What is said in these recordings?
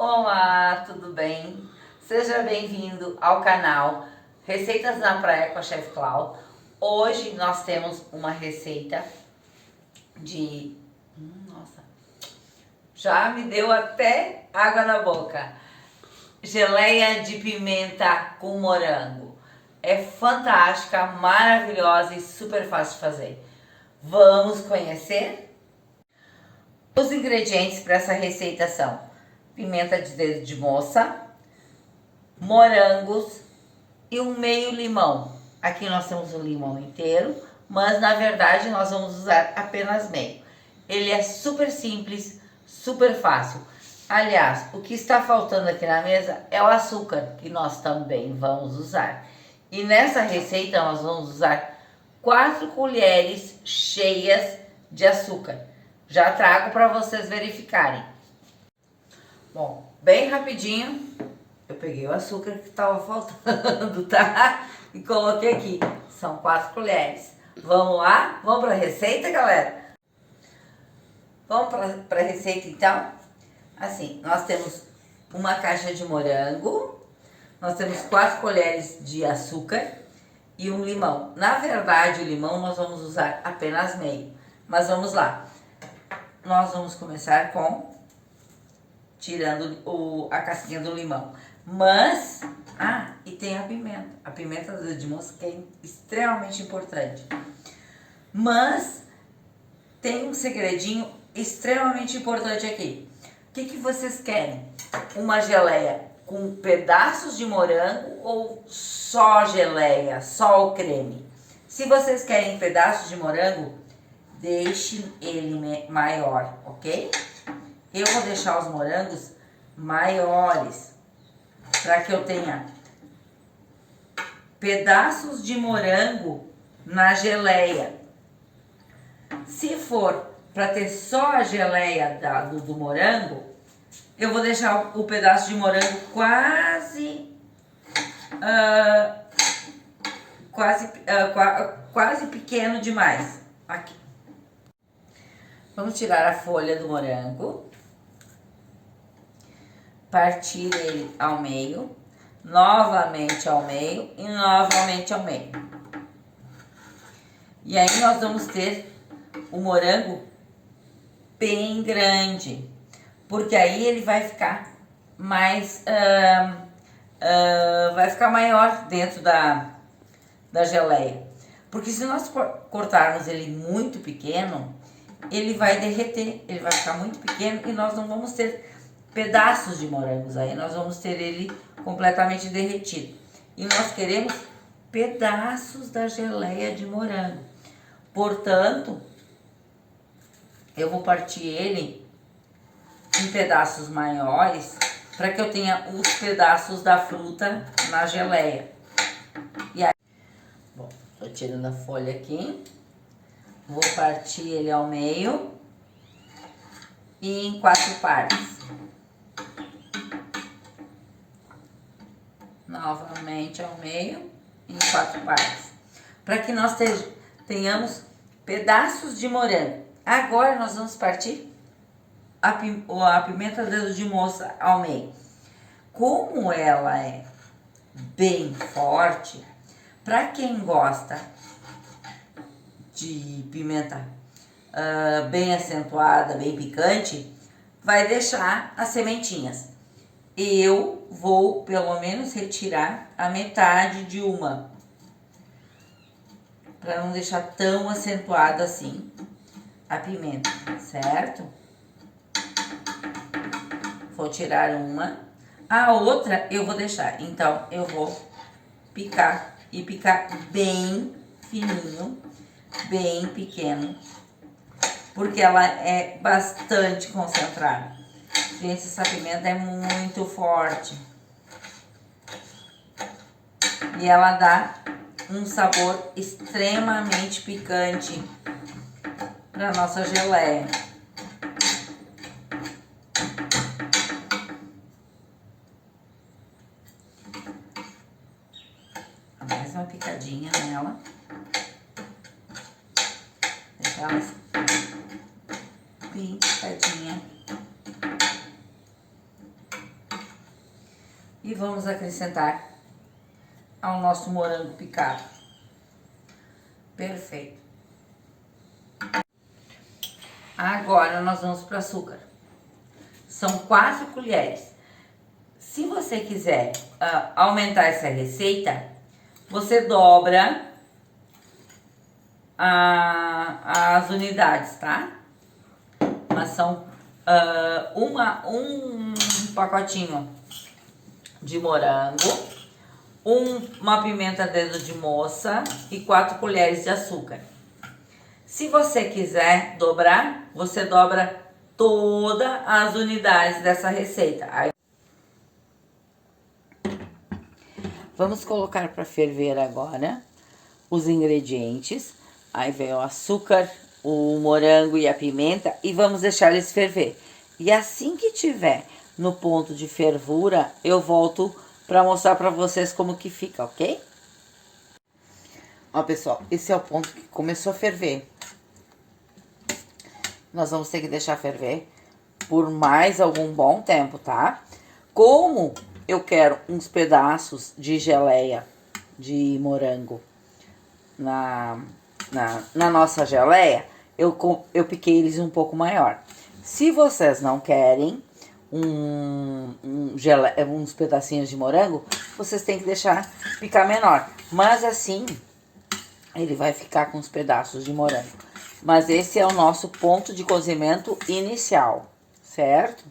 Olá, tudo bem? Seja bem-vindo ao canal Receitas na Praia com a Chef Clau. Hoje nós temos uma receita de... Nossa, já me deu até água na boca. Geleia de pimenta com morango. É fantástica, maravilhosa e super fácil de fazer. Vamos conhecer? Os ingredientes para essa receita são pimenta de dedo de moça, morangos e um meio limão. Aqui nós temos o limão inteiro, mas na verdade nós vamos usar apenas meio. Ele é super simples, super fácil. Aliás, o que está faltando aqui na mesa é o açúcar, que nós também vamos usar. E nessa receita nós vamos usar 4 colheres cheias de açúcar. Já trago para vocês verificarem. Bom, bem rapidinho, eu peguei o açúcar que estava faltando, tá? E coloquei aqui. São 4 colheres. Vamos lá? Vamos para a receita, galera? Vamos para a receita, então? Assim, nós temos uma caixa de morango, nós temos 4 colheres de açúcar e um limão. Na verdade, o limão nós vamos usar apenas meio. Mas vamos lá. Nós vamos começar com tirando a casquinha do limão. Mas, e tem a pimenta. A pimenta de moça que é extremamente importante. Mas tem um segredinho extremamente importante aqui. O que vocês querem? Uma geleia com pedaços de morango ou só geleia, só o creme? Se vocês querem pedaços de morango, deixem ele maior, ok? Eu vou deixar os morangos maiores, para que eu tenha pedaços de morango na geleia. Se for para ter só a geleia do morango, eu vou deixar o pedaço de morango quase pequeno demais. Aqui. Vamos tirar a folha do morango. Partir ele ao meio, novamente ao meio e novamente ao meio. E aí nós vamos ter o morango bem grande, porque aí ele vai ficar mais, vai ficar maior dentro da geleia. Porque se nós cortarmos ele muito pequeno, ele vai derreter, ele vai ficar muito pequeno e nós não vamos ter pedaços de morangos, aí nós vamos ter ele completamente derretido. E nós queremos pedaços da geleia de morango. Portanto, eu vou partir ele em pedaços maiores para que eu tenha os pedaços da fruta na geleia. E aí, bom, tô tirando a folha aqui. Vou partir ele ao meio e em 4 partes. Novamente ao meio, em 4 partes. Para que nós tenhamos pedaços de morango. Agora nós vamos partir a pimenta dedo de moça ao meio. Como ela é bem forte, para quem gosta de pimenta bem acentuada, bem picante, vai deixar as sementinhas. Eu vou pelo menos retirar a metade de uma, para não deixar tão acentuada assim a pimenta, certo? Vou tirar uma, a outra eu vou deixar. Então eu vou picar e picar bem fininho, bem pequeno, porque ela é bastante concentrada. Gente, essa pimenta é muito forte. E ela dá um sabor extremamente picante para nossa geleia. Mais uma picadinha nela. Deixar ela bem picadinha. E vamos acrescentar ao nosso morango picado. Perfeito. Agora nós vamos para o açúcar. São 4 colheres. Se você quiser aumentar essa receita, você dobra as unidades, tá? Mas são um pacotinho de morango, uma pimenta dedo de moça e 4 colheres de açúcar. Se você quiser dobrar, você dobra todas as unidades dessa receita. Vamos colocar para ferver agora os ingredientes. Aí vem o açúcar, o morango e a pimenta e vamos deixar eles ferver. E assim que tiver no ponto de fervura, eu volto para mostrar para vocês como que fica, ok? Ó, pessoal, esse é o ponto que começou a ferver. Nós vamos ter que deixar ferver por mais algum bom tempo, tá? Como eu quero uns pedaços de geleia de morango na nossa geleia, eu piquei eles um pouco maior. Se vocês não querem uns pedacinhos de morango, vocês têm que deixar ficar menor. Mas assim, ele vai ficar com os pedaços de morango. Mas esse é o nosso ponto de cozimento inicial, certo?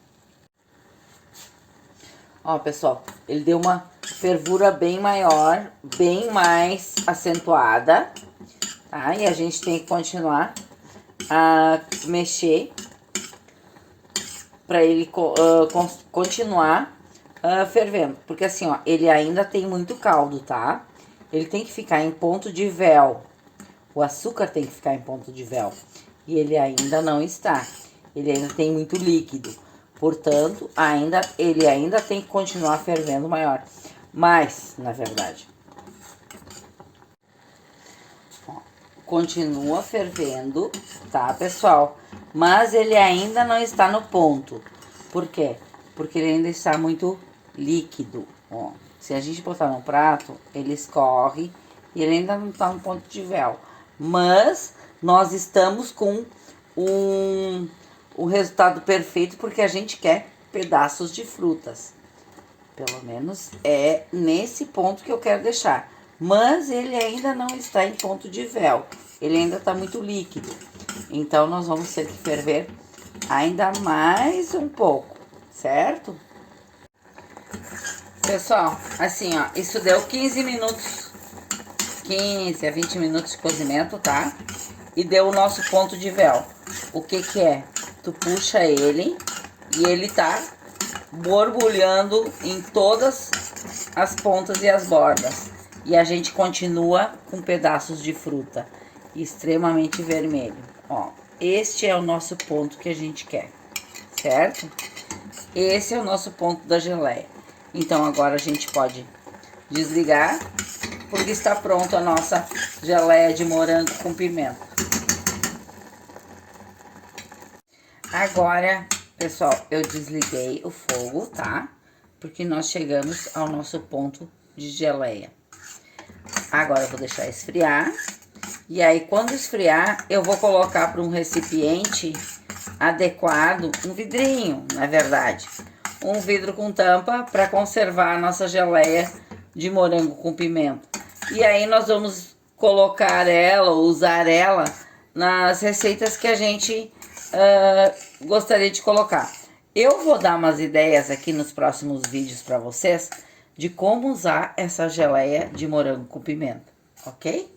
Ó, pessoal, ele deu uma fervura bem maior, bem mais acentuada, tá? E a gente tem que continuar a mexer para ele continuar fervendo. Porque assim, ó, ele ainda tem muito caldo, tá? Ele tem que ficar em ponto de véu. O açúcar tem que ficar em ponto de véu. E ele ainda não está. Ele ainda tem muito líquido. Portanto, ele ainda tem que continuar fervendo maior. Mas, na verdade, ó, continua fervendo, tá, pessoal? Mas ele ainda não está no ponto. Por quê? Porque ele ainda está muito líquido. Ó, se a gente botar no prato, ele escorre e ele ainda não está no ponto de véu. Mas nós estamos com o resultado perfeito porque a gente quer pedaços de frutas. Pelo menos é nesse ponto que eu quero deixar. Mas ele ainda não está em ponto de véu. Ele ainda está muito líquido. Então, nós vamos ter que ferver ainda mais um pouco, certo? Pessoal, assim, ó, isso deu 15 minutos. 15 a 20 minutos de cozimento, tá? E deu o nosso ponto de véu. O que que é? Tu puxa ele e ele tá borbulhando em todas as pontas e as bordas. E a gente continua com pedaços de fruta extremamente vermelho. Ó, este é o nosso ponto que a gente quer, certo? Esse é o nosso ponto da geleia. Então, agora a gente pode desligar, porque está pronto a nossa geleia de morango com pimenta. Agora, pessoal, eu desliguei o fogo, tá? Porque nós chegamos ao nosso ponto de geleia. Agora eu vou deixar esfriar. E aí, quando esfriar, eu vou colocar para um recipiente adequado, um vidrinho, na verdade. Um vidro com tampa para conservar a nossa geleia de morango com pimenta. E aí, nós vamos colocar ela, usar ela nas receitas que a gente gostaria de colocar. Eu vou dar umas ideias aqui nos próximos vídeos para vocês de como usar essa geleia de morango com pimenta, ok?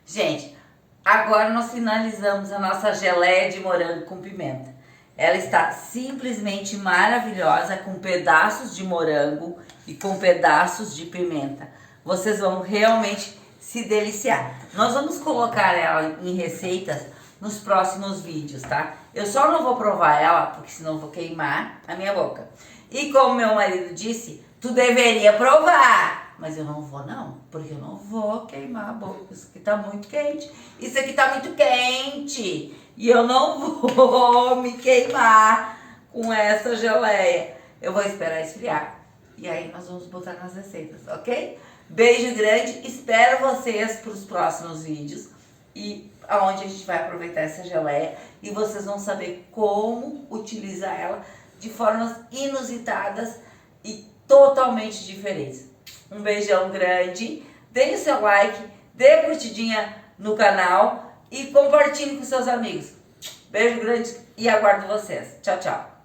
Gente, agora nós finalizamos a nossa geleia de morango com pimenta. Ela está simplesmente maravilhosa, com pedaços de morango e com pedaços de pimenta. Vocês vão realmente se deliciar. Nós vamos colocar ela em receitas nos próximos vídeos, tá? Eu só não vou provar ela, porque senão eu vou queimar a minha boca. E como meu marido disse, tu deveria provar. Mas eu não vou não, porque eu não vou queimar a boca. Isso aqui tá muito quente. Isso aqui tá muito quente. E eu não vou me queimar com essa geleia. Eu vou esperar esfriar. E aí nós vamos botar nas receitas, ok? Beijo grande, espero vocês para os próximos vídeos e aonde a gente vai aproveitar essa geleia e vocês vão saber como utilizar ela de formas inusitadas e totalmente diferentes. Um beijão grande, dê o seu like, dê curtidinha no canal e compartilhe com seus amigos. Beijo grande e aguardo vocês. Tchau, tchau.